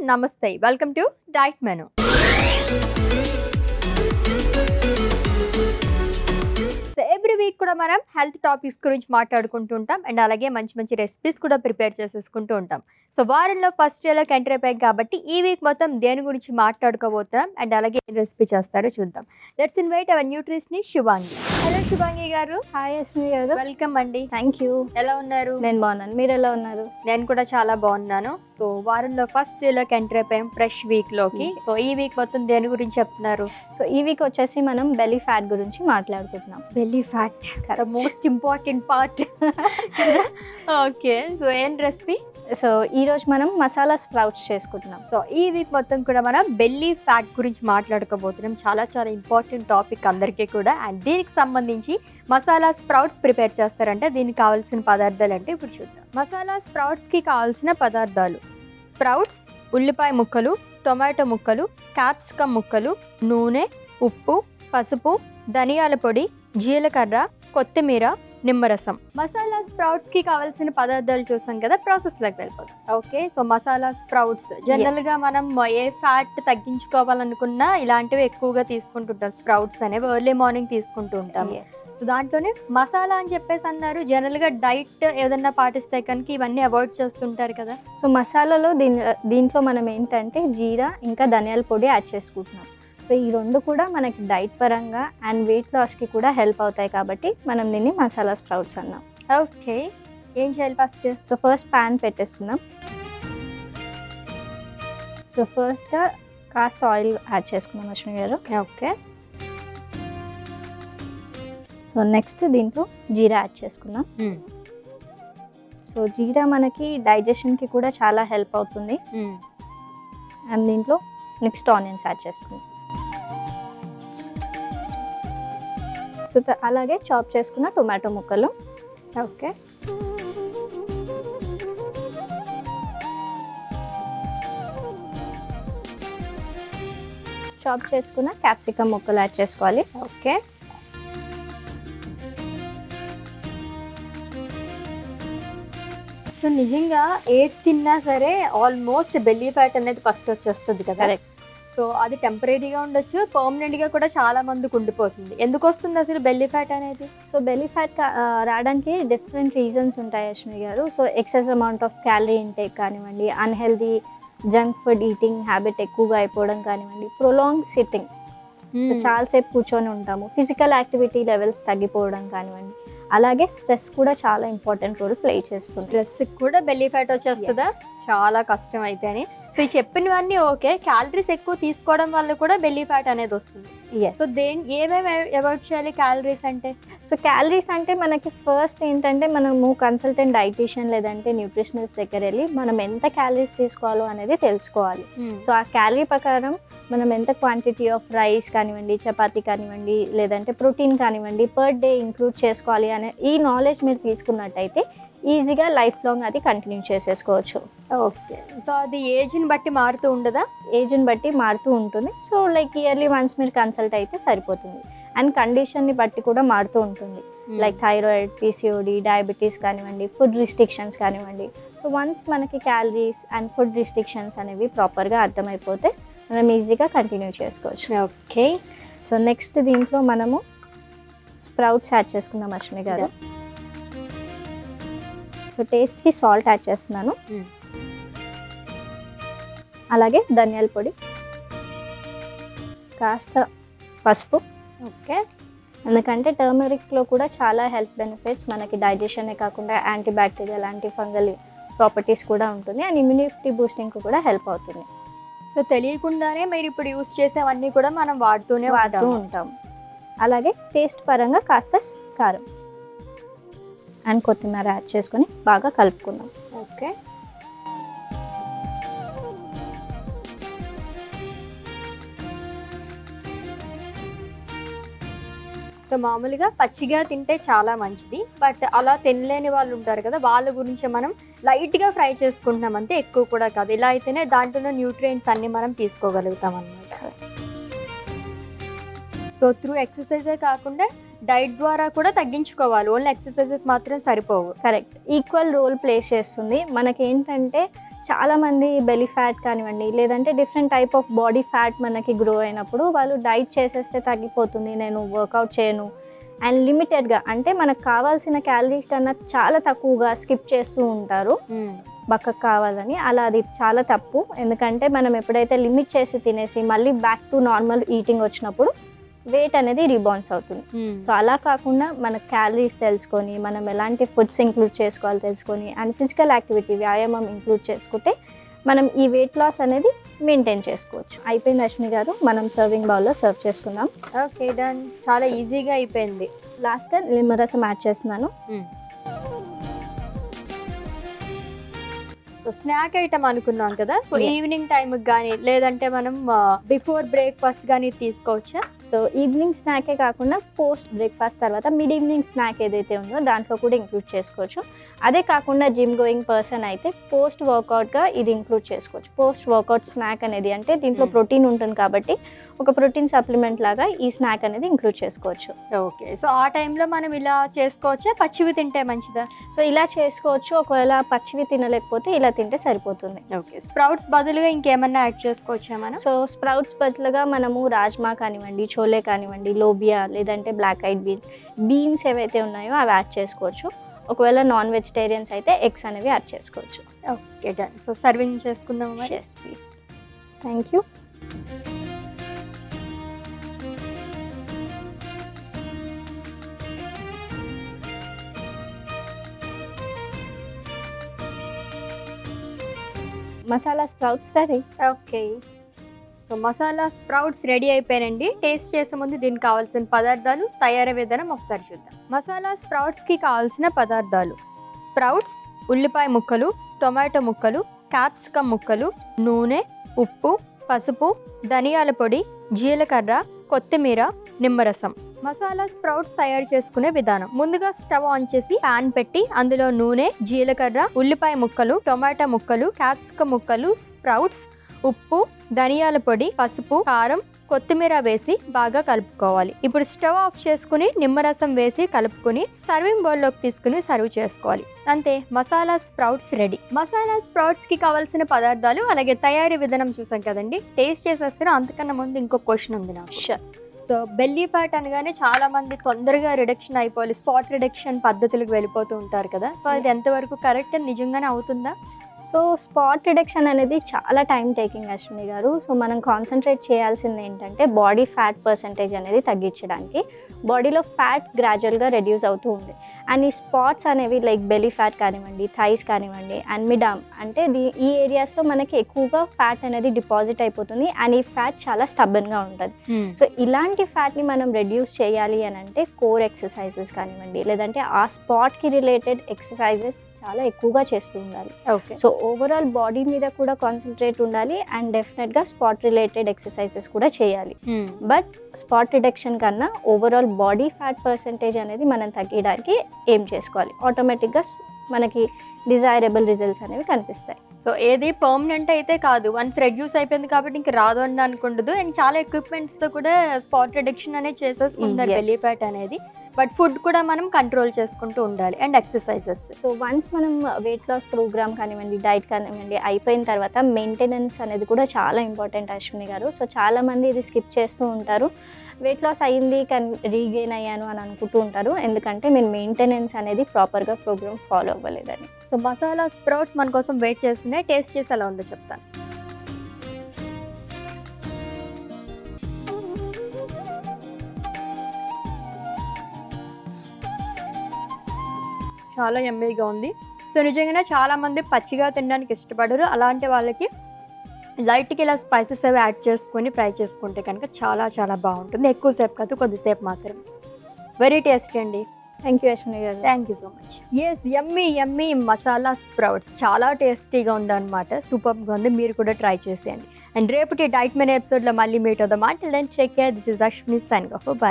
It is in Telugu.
Namaste. Welcome to Diet Menu. So every week కూడా మనం హెల్త్ టాపిక్స్ గురించి మాట్లాడుకుంటూ ఉంటాం అండ్ అలాగే మంచి మంచి రెసిపీస్ కూడా ప్రిపేర్ చేసేసుకుంటూ ఉంటాం. సో వారంలో ఫస్ట్ డేలోకి ఎంటర్ అయిపోయాం కాబట్టి ఈ వీక్ మొత్తం దేని గురించి మాట్లాడుకోబోతున్నాం అండ్ అలాగే ఏం రెసిపీ చేస్తారో చూద్దాం. Let's invite our nutritionist Shubhangi. Hello Shubhangi గారు. హాయ్ యశ్మి గారు. వెల్కమ్ అండి. Thank you. ఎలా ఉన్నారు? నేను బాగున్నాను, మీరు ఎలా ఉన్నారు? నేను కూడా చాలా బాగున్నాను. సో వారంలో ఫస్ట్ డేలోకి ఎంటర్ అయిపోయాం ఫ్రెష్ వీక్ లోకి. సో ఈ వీక్ మొత్తం దేని గురించి చెప్తున్నారు? సో ఈ వీక్ వచ్చేసి మనం బెల్లీ ఫ్యాట్ గురించి మాట్లాడుకుంటున్నాం. Belly fat the most important part. Okay, so ఏం రెసిపీ? సో ఈ రోజు మనం మసాలా స్ప్రౌట్స్ చేసుకుంటున్నాం. సో ఈ వీక్ మొత్తం కూడా మనం బెల్లీ ఫ్యాట్ గురించి మాట్లాడుకోబోతున్నాం. చాలా చాలా ఇంపార్టెంట్ టాపిక్ అందరికీ కూడా. అండ్ దీనికి సంబంధించి మసాలా స్ప్రౌట్స్ ప్రిపేర్ చేస్తారంటే దీనికి కావాల్సిన పదార్థాలు అంటే ఇప్పుడు చూద్దాం. మసాలా స్ప్రౌట్స్కి కావాల్సిన పదార్థాలు: స్ప్రౌట్స్, ఉల్లిపాయ ముక్కలు, టొమాటో ముక్కలు, క్యాప్సికమ్ ముక్కలు, నూనె, ఉప్పు, పసుపు, ధనియాల పొడి, జీలకర్ర, కొత్తిమీర, నిమ్మరసం. మసాలా స్ప్రౌట్స్ కి కావాల్సిన పదార్థాలు చూసాం కదా, ప్రాసెస్ లోకి వెళ్ళిపోతాం. Okay, so masala sprouts general గా మనం ఏ ఫ్యాట్ తగ్గించుకోవాలనుకున్నా ఇలాంటివి ఎక్కువగా తీసుకుంటుంటాం. స్ప్రౌట్స్ అనేవి ఎర్లీ మార్నింగ్ తీసుకుంటూ ఉంటాం. సో దాంట్లోనే మసాలా అని చెప్పేసి అన్నారు. జనరల్ గా డైట్ ఏదన్నా పాటిస్తే కనుక ఇవన్నీ అవాయిడ్ చేస్తుంటారు కదా. సో మసాలాలో దీంట్లో మనం ఏంటంటే జీరా ఇంకా ధనియాల పొడి యాడ్ చేసుకుంటున్నాం. సో ఈ రెండు కూడా మనకి డైట్ పరంగా అండ్ వెయిట్ లాస్కి కూడా హెల్ప్ అవుతాయి కాబట్టి మనం దీన్ని మసాలా స్ప్రౌట్స్ అన్నాం. ఓకే, ఏం చేయాలి ఫస్ట్? సో ఫస్ట్ ప్యాన్ పెట్టేసుకుందాం. సో ఫస్ట్ కాస్త ఆయిల్ యాడ్ చేసుకుందాం అశ్విని గారు. ఓకే, సో నెక్స్ట్ దీంట్లో జీరా యాడ్ చేసుకుందాం. సో జీరా మనకి డైజెషన్కి కూడా చాలా హెల్ప్ అవుతుంది. అండ్ దీంట్లో నెక్స్ట్ ఆనియన్స్ యాడ్ చేసుకుందాం. సో అలాగే చాప్ చేసుకున్న టొమాటో ముక్కలు. ఓకే, చాప్ చేసుకున్న క్యాప్సికమ్ ముక్కలు యాడ్ చేసుకోవాలి. ఓకే, సో నిజంగా ఏది తిన్నా సరే ఆల్మోస్ట్ బెల్లీ ఫ్యాట్ అనేది ఫస్ట్ వచ్చేస్తుంది కదా. కరెక్ట్. సో అది టెంపరీగా ఉండొచ్చు, పర్మనెంట్గా కూడా చాలా మందికి ఉండిపోతుంది. ఎందుకు వస్తుంది అసలు బెల్లీ ఫ్యాట్ అనేది? సో బెల్లీ ఫ్యాట్ రావడానికి డిఫరెంట్ రీజన్స్ ఉంటాయి అశ్విని గారు. So excess amount of calorie intake కానివ్వండి, unhealthy junk food eating habit ఎక్కువగా అయిపోవడం కానివ్వండి, ప్రొలాంగ్ సిట్టింగ్, సో చాలాసేపు కూర్చొని ఉంటాము, ఫిజికల్ యాక్టివిటీ లెవెల్స్ తగ్గిపోవడం కానివ్వండి, అలాగే స్ట్రెస్ కూడా చాలా ఇంపార్టెంట్ రోల్ ప్లే చేస్తుంది. స్ట్రెస్ కూడా బెల్లీ ఫ్యాట్ వచ్చేస్తుందా? చాలా కష్టం అయితే అని. సో ఈ చెప్పినవన్నీ ఓకే, క్యాలరీస్ ఎక్కువ తీసుకోవడం వల్ల కూడా బెల్లీ ఫ్యాట్ అనేది వస్తుంది. సో ఏమేమి అవాయిడ్ చేయాలి క్యాలరీస్ అంటే? సో క్యాలరీస్ అంటే మనకి ఫస్ట్ ఏంటంటే మనము కన్సల్టెంట్ డైటీషియన్ లేదంటే న్యూట్రిషనిస్ట్ దగ్గర వెళ్ళి మనం ఎంత క్యాలరీస్ తీసుకోవాలో అనేది తెలుసుకోవాలి. సో ఆ క్యాలరీ ప్రకారం మనం ఎంత క్వాంటిటీ ఆఫ్ రైస్ కానివ్వండి, చపాతీ కానివ్వండి, లేదంటే ప్రోటీన్ కానివ్వండి పర్ డే ఇంక్లూడ్ చేసుకోవాలి అనే ఈ నాలెడ్జ్ మీరు తీసుకున్నట్టయితే ఈజీగా లైఫ్ లాంగ్ అది కంటిన్యూ చేసేసుకోవచ్చు. ఓకే, సో అది ఏజ్ని బట్టి మారుతూ ఉండదా? ఏజ్ని బట్టి మారుతూ ఉంటుంది. సో లైక్ ఇయర్లీ వన్స్ మీరు కన్సల్ట్ అయితే సరిపోతుంది. అండ్ కండిషన్ని బట్టి కూడా మారుతూ ఉంటుంది. లైక్ థైరాయిడ్, పీసీఓడి, డయాబెటీస్ కానివ్వండి, ఫుడ్ రిస్ట్రిక్షన్స్ కానివ్వండి. సో వన్స్ మనకి క్యాలరీస్ అండ్ ఫుడ్ రిస్ట్రిక్షన్స్ అనేవి ప్రాపర్గా అర్థమైపోతే మనం ఈజీగా కంటిన్యూ చేసుకోవచ్చు. ఓకే, సో నెక్స్ట్ దీంట్లో మనము స్ప్రౌట్స్ యాడ్ చేసుకుందాం అశ్విని గారు. సో టేస్ట్కి సాల్ట్ యాడ్ చేస్తున్నాను. అలాగే ధనియాల పొడి, కాస్త పసుపు. ఓకే, ఎందుకంటే టర్మరిక్లో కూడా చాలా హెల్త్ బెనిఫిట్స్, మనకి డైజెషనే కాకుండా anti bacterial, anti fungal properties కూడా ఉంటుంది అండ్ ఇమ్యూనిటీ బూస్టింగ్కి కూడా హెల్ప్ అవుతుంది. సో తెలియకుండానే మీరు ఇప్పుడు యూస్ చేసేవన్నీ కూడా మనం వాడుతూ ఉంటాం. అలాగే టేస్ట్ పరంగా కాస్త కారం అండ్ కొత్తిమీర యాడ్ చేసుకొని బాగా కలుపుకుందాం. ఓకే, సో మామూలుగా పచ్చిగా తింటే చాలా మంచిది, బట్ అలా తినలేని వాళ్ళు ఉంటారు కదా, వాళ్ళ గురించి మనం లైట్గా ఫ్రై చేసుకుంటున్నాం అంతే, ఎక్కువ కూడా కాదు. ఇలా అయితేనే దాంట్లో న్యూట్రియంట్స్ అన్ని మనం తీసుకోగలుగుతాం అన్నమాట. సో త్రూ ఎక్సర్సైజే కాకుండా డైట్ ద్వారా కూడా తగ్గించుకోవాలి, ఓన్లీ ఎక్సర్సైజెస్ మాత్రం సరిపోవు. కరెక్ట్, ఈక్వల్ రోల్ ప్లేస్ చేస్తుంది. మనకి ఏంటంటే చాలామంది బెలీ ఫ్యాట్ కానివ్వండి, లేదంటే different type of body fat మనకి గ్రో అయినప్పుడు వాళ్ళు డైట్ చేసేస్తే తగ్గిపోతుంది, నేను వర్కౌట్ చేయను అండ్ లిమిటెడ్గా, అంటే మనకు కావాల్సిన క్యాలరీస్ కన్నా చాలా తక్కువగా స్కిప్ చేస్తూ ఉంటారు బక్కకు కావాలని. అలా అది చాలా తప్పు. ఎందుకంటే మనం ఎప్పుడైతే లిమిట్ చేసి తినేసి మళ్ళీ బ్యాక్ టు నార్మల్ ఈటింగ్ వచ్చినప్పుడు వెయిట్ అనేది రీబౌన్స్ అవుతుంది. సో అలా కాకుండా మన క్యాలరీస్ తెలుసుకొని, మనం ఎలాంటి ఫుడ్స్ ఇంక్లూడ్ చేసుకోవాలో తెలుసుకొని అండ్ ఫిజికల్ యాక్టివిటీ, వ్యాయామం ఇంక్లూడ్ చేసుకుంటే మనం ఈ వెయిట్ లాస్ అనేది మెయింటైన్ చేసుకోవచ్చు. అయిపోయింది అశ్విని గారు, మనం సర్వింగ్ బౌల్లో సర్వ్ చేసుకుందాం. ఓకే డన్, చాలా ఈజీగా అయిపోయింది. లాస్ట్గా నిమ్మరసం యాడ్ చేస్తున్నాను. సో స్నాక్ ఐటమ్ అనుకున్నాం కదా, సో ఈవినింగ్ టైంకి కానీ లేదంటే మనం బిఫోర్ బ్రేక్ఫాస్ట్ కానీ తీసుకోవచ్చా? సో ఈవినింగ్ స్నాకే కాకుండా పోస్ట్ బ్రేక్ఫాస్ట్ తర్వాత మిడ్ ఈవినింగ్ స్నాక్ ఏదైతే ఉందో దాంట్లో కూడా ఇంక్లూడ్ చేసుకోవచ్చు. అదే కాకుండా జిమ్ గోయింగ్ పర్సన్ అయితే పోస్ట్ వర్కౌట్గా ఇది ఇంక్లూడ్ చేసుకోవచ్చు. పోస్ట్ వర్కౌట్ స్నాక్ అనేది అంటే దీంట్లో ప్రోటీన్ ఉంటుంది కాబట్టి ఒక ప్రోటీన్ సప్లిమెంట్ లాగా ఈ స్నాక్ అనేది ఇంక్లూడ్ చేసుకోవచ్చు. ఓకే, సో ఆ టైంలో మనం ఇలా చేసుకోవచ్చా, పచ్చివి తింటే మంచిదా? సో ఇలా చేసుకోవచ్చు, ఒకవేళ పచ్చివి తినలేకపోతే ఇలా తింటే సరిపోతుంది. ఓకే, స్ప్రౌట్స్ బదులుగా ఇంకేమన్నా యాడ్ చేసుకోవచ్చా మనం? సో స్ప్రౌట్స్ బదులుగా మనము రాజ్మా కానివ్వండి, చోలే కానివ్వండి, లోబియా లేదంటే బ్లాక్ ఐడ్ బీన్స్ ఏవైతే ఉన్నాయో అవి యాడ్ చేసుకోవచ్చు. ఒకవేళ నాన్ వెజిటేరియన్స్ అయితే ఎగ్స్ అనేవి యాడ్ చేసుకోవచ్చు. ఓకే డన్, సో సర్వింగ్ చేసుకుందాం. Yes please. Thank you. Masala sprouts ready. Okay, so masala sprouts ready అయిపోయానండి. టేస్ట్ చేసే ముందు దీనికి కావాల్సిన పదార్థాలు, తయారీ విధానం ఒకసారి చూద్దాం. మసాలా స్ప్రౌట్స్కి కావాల్సిన పదార్థాలు: స్ప్రౌట్స్, ఉల్లిపాయ ముక్కలు, టొమాటో ముక్కలు, క్యాప్సికమ్ ముక్కలు, నూనె, ఉప్పు, పసుపు, ధనియాల పొడి, జీలకర్ర, కొత్తిమీర, నిమ్మరసం. మసాలా స్ప్రౌట్స్ తయారు చేసుకునే విధానం: ముందుగా స్టవ్ ఆన్ చేసి పాన్ పెట్టి అందులో నూనె, జీలకర్ర, ఉల్లిపాయ ముక్కలు, టొమాటో ముక్కలు, క్యాప్సికమ్ ముక్కలు, స్ప్రౌట్స్, ఉప్పు, ధనియాల పొడి, పసుపు, కారం, కొత్తిమీర వేసి బాగా కలుపుకోవాలి. ఇప్పుడు స్టవ్ ఆఫ్ చేసుకుని నిమ్మరసం వేసి కలుపుకుని సర్వింగ్ బౌల్లోకి తీసుకుని సర్వ్ చేసుకోవాలి. అంతే, masala sprouts ready. Masala sprouts కి కావాల్సిన పదార్థాలు అలాగే తయారీ విధానం చూసాం కదండి. టేస్ట్ చేసేస్తాను. అంతకన్నా ముందు ఇంకో క్వశ్చన్ ఉంది నాకు. సో బెల్లీ ఫ్యాట్ అనగానే చాలా మంది తొందరగా రిడక్షన్ అయిపోవాలి, స్పాట్ రిడక్షన్ పద్ధతులకు వెళ్ళిపోతూ ఉంటారు కదా. సో ఇది ఎంతవరకు కరెక్ట్, నిజంగానే అవుతుందా? సో స్పాట్ రిడక్షన్ అనేది చాలా టైం టేకింగ్ అశ్విని గారు. సో మనం కాన్సన్ట్రేట్ చేయాల్సింది ఏంటంటే బాడీ ఫ్యాట్ పర్సంటేజ్ అనేది తగ్గించడానికి. బాడీలో ఫ్యాట్ గ్రాడ్యువల్గా రెడ్యూస్ అవుతూ ఉంది. అండ్ ఈ స్పాట్స్ అనేవి లైక్ బెల్లీ ఫ్యాట్ కానివ్వండి, థైస్ కానివ్వండి అండ్ మిడామ్ అంటే ఈ ఏరియాస్లో మనకి ఎక్కువగా ఫ్యాట్ అనేది డిపాజిట్ అయిపోతుంది. అండ్ ఈ ఫ్యాట్ చాలా స్టబ్బన్గా ఉంటుంది. సో ఇలాంటి ఫ్యాట్ని మనం రెడ్యూస్ చేయాలి అని అంటే కోర్ ఎక్సర్సైజెస్ కానివ్వండి, లేదంటే ఆ స్పాట్కి రిలేటెడ్ ఎక్సర్సైజెస్ చాలా ఎక్కువగా చేస్తూ ఉండాలి. ఓకే, సో ఓవరాల్ బాడీ మీద కూడా కాన్సన్ట్రేట్ ఉండాలి అండ్ డెఫినెట్గా స్పాట్ రిలేటెడ్ ఎక్సర్సైజెస్ కూడా చేయాలి. బట్ స్పాట్ రిడక్షన్ కన్నా ఓవరాల్ బాడీ ఫ్యాట్ పర్సంటేజ్ అనేది మనం తగ్గడానికి ఏం చేసుకోవాలి, ఆటోమేటిక్గా మనకి డిజైరబుల్ రిజల్ట్స్ అనేవి కనిపిస్తాయి. సో ఏది పర్మనెంట్ అయితే కాదు, వన్స్ రెడ్యూస్ అయిపోయింది కాబట్టి ఇంక రాదు అని అనుకుంటుంది. అండ్ చాలా ఎక్విప్మెంట్స్తో కూడా స్పాట్ రిడక్షన్ అనేది చేసేసుకుంటారు బెల్లీ ఫ్యాట్ అనేది. బట్ ఫుడ్ కూడా మనం కంట్రోల్ చేసుకుంటూ ఉండాలి అండ్ ఎక్సర్సైజెస్. సో వన్స్ మనం వెయిట్ లాస్ ప్రోగ్రామ్ కానివ్వండి, డైట్ కానివ్వండి అయిపోయిన తర్వాత మెయింటెనెన్స్ అనేది కూడా చాలా ఇంపార్టెంట్ అశ్విని గారు. సో చాలామంది ఇది స్కిప్ చేస్తూ ఉంటారు. వెయిట్ లాస్ అయ్యింది కానీ రీగెయిన్ అయ్యాను అని అనుకుంటూ ఉంటారు, ఎందుకంటే మీరు మెయింటెనెన్స్ అనేది ప్రాపర్గా ప్రోగ్రామ్ ఫాలో అవ్వలేదని. సో మసాలా స్ప్రౌట్స్ మన కోసం వెయిట్ చేస్తున్నాయి. టేస్ట్ చేసి ఎలా ఉందో చెప్తాను. చాలా యమ్మీగా ఉంది. సో నిజంగానే చాలామంది పచ్చిగా తినడానికి ఇష్టపడరు. అలాంటి వాళ్ళకి లైట్కి ఇలా స్పైసెస్ అవి యాడ్ చేసుకొని ఫ్రై చేసుకుంటే కనుక చాలా చాలా బాగుంటుంది. ఎక్కువసేపు కాదు, కొద్దిసేపు మాత్రమే. వెరీ టేస్టీ అండి. Thank you Ashwini garu. Thank you so much. Yes, yummy yummy masala sprouts చాలా టేస్టీగా ఉందన్నమాట. సూపర్గా ఉంది. మీరు కూడా ట్రై చేసేయండి. అండ్ రేపటి డైట్ మెనూ ఎపిసోడ్లో మళ్ళీ మీట్ అవుదాం. Until then take care. This is Ashwini signing off. By.